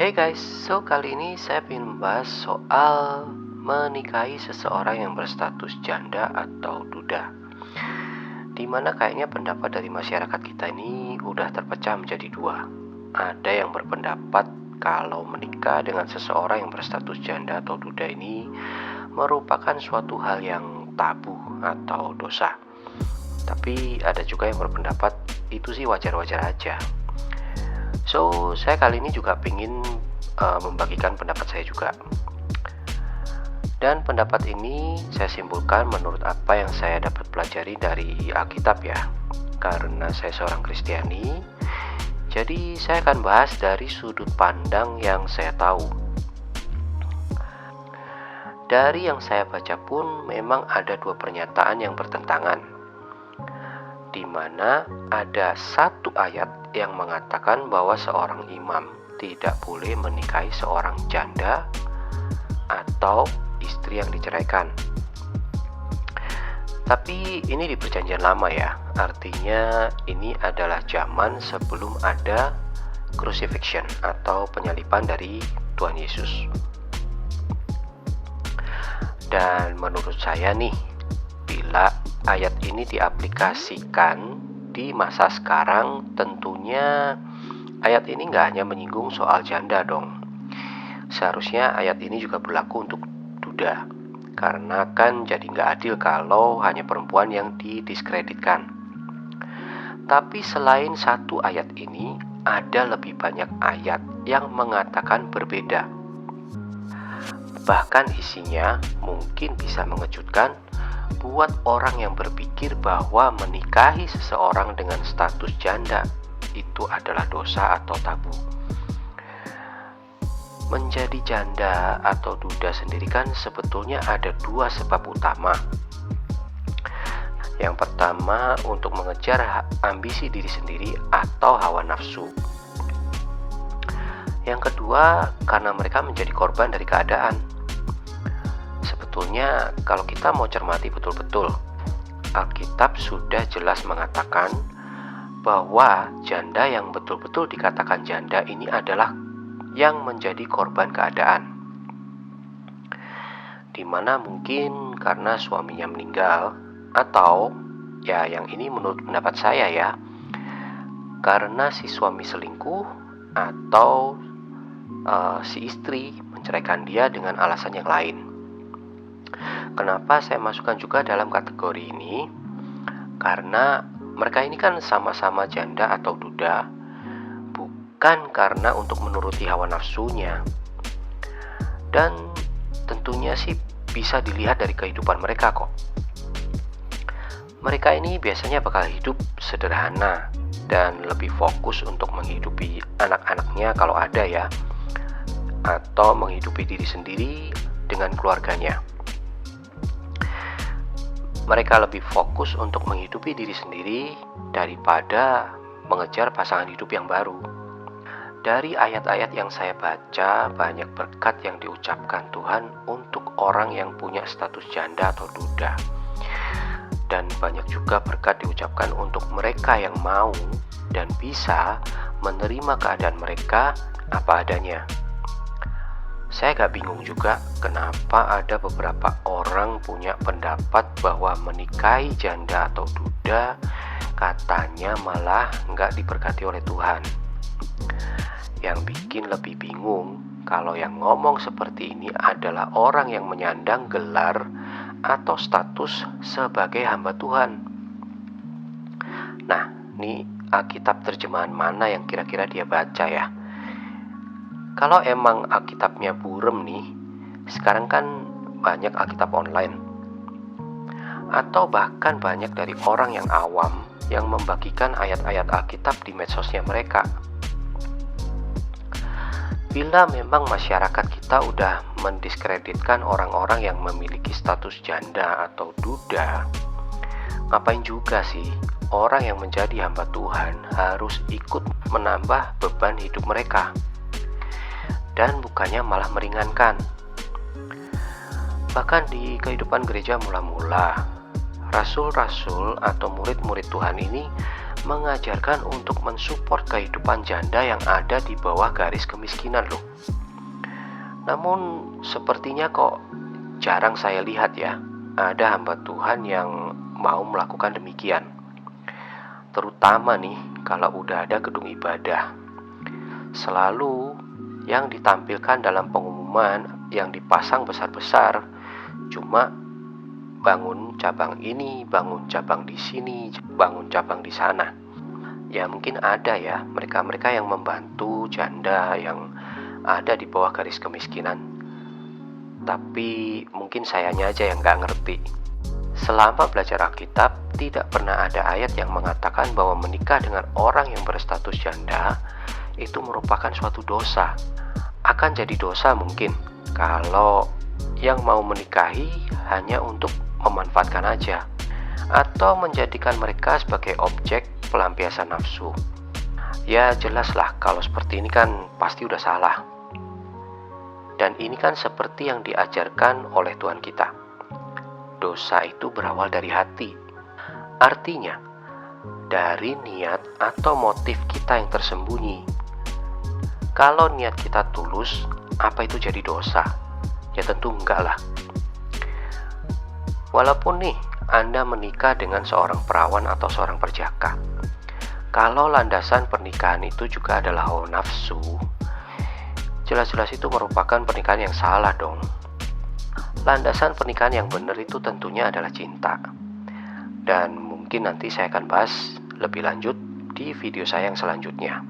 Hey guys, kali ini saya ingin membahas soal menikahi seseorang yang berstatus janda atau duda. Dimana kayaknya pendapat dari masyarakat kita ini udah terpecah menjadi dua. Ada yang berpendapat kalau menikah dengan seseorang yang berstatus janda atau duda ini merupakan suatu hal yang tabu atau dosa. Tapi ada juga yang berpendapat itu sih wajar-wajar aja. Saya kali ini juga ingin membagikan pendapat saya juga. Dan pendapat ini saya simpulkan menurut apa yang saya dapat pelajari dari Alkitab ya. Karena saya seorang Kristiani, jadi saya akan bahas dari sudut pandang yang saya tahu. Dari yang saya baca pun memang ada dua pernyataan yang bertentangan, di mana ada satu ayat yang mengatakan bahwa seorang imam tidak boleh menikahi seorang janda atau istri yang diceraikan. Tapi ini di perjanjian lama ya, artinya ini adalah zaman sebelum ada crucifixion atau penyaliban dari Tuhan Yesus. Dan menurut saya nih, bila ayat ini diaplikasikan di masa sekarang, tentunya ayat ini nggak hanya menyinggung soal janda dong. Seharusnya ayat ini juga berlaku untuk duda, karena kan jadi nggak adil kalau hanya perempuan yang didiskreditkan. Tapi selain satu ayat ini, ada lebih banyak ayat yang mengatakan berbeda. Bahkan isinya mungkin bisa mengejutkan buat orang yang berpikir bahwa menikahi seseorang dengan status janda itu adalah dosa atau tabu. Menjadi janda atau duda sendiri kan sebetulnya ada dua sebab utama. Yang pertama untuk mengejar ambisi diri sendiri atau hawa nafsu. Yang kedua karena mereka menjadi korban dari keadaan. Sebetulnya kalau kita mau cermati betul-betul, Alkitab sudah jelas mengatakan bahwa janda yang betul-betul dikatakan janda ini adalah yang menjadi korban keadaan, dimana mungkin karena suaminya meninggal, atau ya yang ini menurut pendapat saya ya, karena si suami selingkuh atau si istri menceraikan dia dengan alasan yang lain. Kenapa saya masukkan juga dalam kategori ini? Karena mereka ini kan sama-sama janda atau duda, bukan karena untuk menuruti hawa nafsunya. Dan tentunya sih bisa dilihat dari kehidupan mereka kok. Mereka ini biasanya bakal hidup sederhana dan lebih fokus untuk menghidupi anak-anaknya kalau ada ya, atau menghidupi diri sendiri dengan keluarganya. Mereka lebih fokus untuk menghidupi diri sendiri daripada mengejar pasangan hidup yang baru. Dari ayat-ayat yang saya baca, banyak berkat yang diucapkan Tuhan untuk orang yang punya status janda atau duda. Dan banyak juga berkat diucapkan untuk mereka yang mau dan bisa menerima keadaan mereka apa adanya. Saya agak bingung juga kenapa ada beberapa orang punya pendapat bahwa menikahi janda atau duda katanya malah nggak diberkati oleh Tuhan. Yang bikin lebih bingung kalau yang ngomong seperti ini adalah orang yang menyandang gelar atau status sebagai hamba Tuhan. Nah, ini Alkitab terjemahan mana yang kira-kira dia baca ya? Kalau emang Alkitabnya burem nih, sekarang kan banyak Alkitab online. Atau bahkan banyak dari orang yang awam yang membagikan ayat-ayat Alkitab di medsosnya mereka. Bila memang masyarakat kita udah mendiskreditkan orang-orang yang memiliki status janda atau duda, ngapain juga sih orang yang menjadi hamba Tuhan harus ikut menambah beban hidup mereka? Dan bukannya malah meringankan. Bahkan di kehidupan gereja mula-mula, rasul-rasul atau murid-murid Tuhan ini mengajarkan untuk mensupport kehidupan janda yang ada di bawah garis kemiskinan loh. Namun sepertinya kok jarang saya lihat ya, ada hamba Tuhan yang mau melakukan demikian. Terutama nih kalau udah ada gedung ibadah. Selalu yang ditampilkan dalam pengumuman yang dipasang besar-besar cuma bangun cabang ini, bangun cabang di sini, bangun cabang di sana. Ya mungkin ada ya mereka-mereka yang membantu janda yang ada di bawah garis kemiskinan. Tapi mungkin sayanya aja yang nggak ngerti. Selama belajar Alkitab, tidak pernah ada ayat yang mengatakan bahwa menikah dengan orang yang berstatus janda itu merupakan suatu dosa. Akan jadi dosa mungkin kalau yang mau menikahi hanya untuk memanfaatkan aja, atau menjadikan mereka sebagai objek pelampiasan nafsu. Ya jelaslah kalau seperti ini kan pasti udah salah. Dan ini kan seperti yang diajarkan oleh Tuhan kita. Dosa itu berawal dari hati. Artinya, dari niat atau motif kita yang tersembunyi. Kalau niat kita tulus, apa itu jadi dosa? Ya tentu enggak lah. Walaupun nih, Anda menikah dengan seorang perawan atau seorang perjaka. Kalau landasan pernikahan itu juga adalah hawa nafsu, jelas-jelas itu merupakan pernikahan yang salah dong. Landasan pernikahan yang benar itu tentunya adalah cinta. Dan mungkin nanti saya akan bahas lebih lanjut di video saya yang selanjutnya.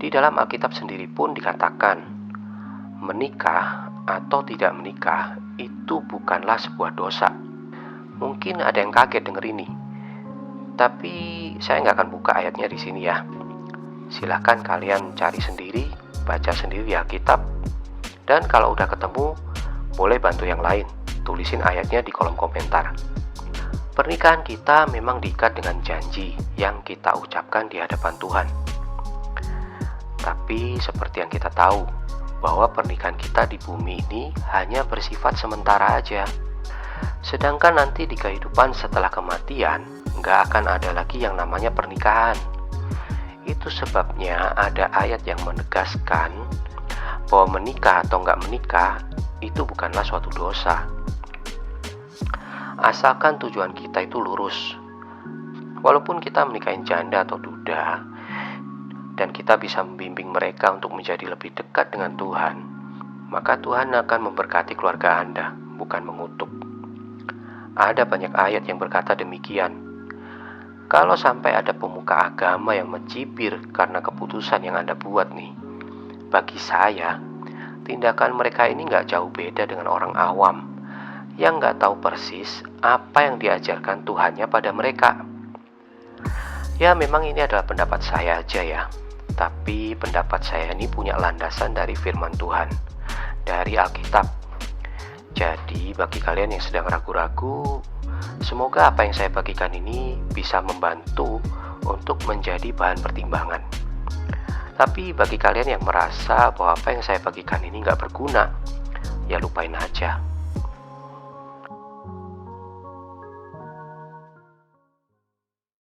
Di dalam Alkitab sendiri pun dikatakan, menikah atau tidak menikah itu bukanlah sebuah dosa. Mungkin ada yang kaget denger ini. Tapi saya nggak akan buka ayatnya di sini ya. Silahkan kalian cari sendiri, baca sendiri di Alkitab. Dan kalau udah ketemu, boleh bantu yang lain, tulisin ayatnya di kolom komentar. Pernikahan kita memang diikat dengan janji yang kita ucapkan di hadapan Tuhan. Tapi seperti yang kita tahu, bahwa pernikahan kita di bumi ini hanya bersifat sementara aja. Sedangkan nanti di kehidupan setelah kematian, nggak akan ada lagi yang namanya pernikahan. Itu sebabnya ada ayat yang menegaskan bahwa menikah atau nggak menikah itu bukanlah suatu dosa. Asalkan tujuan kita itu lurus. Walaupun kita menikahin janda atau duda, dan kita bisa membimbing mereka untuk menjadi lebih dekat dengan Tuhan, maka Tuhan akan memberkati keluarga Anda, bukan mengutuk. Ada banyak ayat yang berkata demikian. Kalau sampai ada pemuka agama yang mencibir karena keputusan yang Anda buat nih, bagi saya, tindakan mereka ini nggak jauh beda dengan orang awam yang nggak tahu persis apa yang diajarkan Tuhannya pada mereka. Ya memang ini adalah pendapat saya aja ya, tapi pendapat saya ini punya landasan dari firman Tuhan, dari Alkitab. Jadi bagi kalian yang sedang ragu-ragu, semoga apa yang saya bagikan ini bisa membantu untuk menjadi bahan pertimbangan. Tapi bagi kalian yang merasa bahwa apa yang saya bagikan ini nggak berguna, ya lupain aja.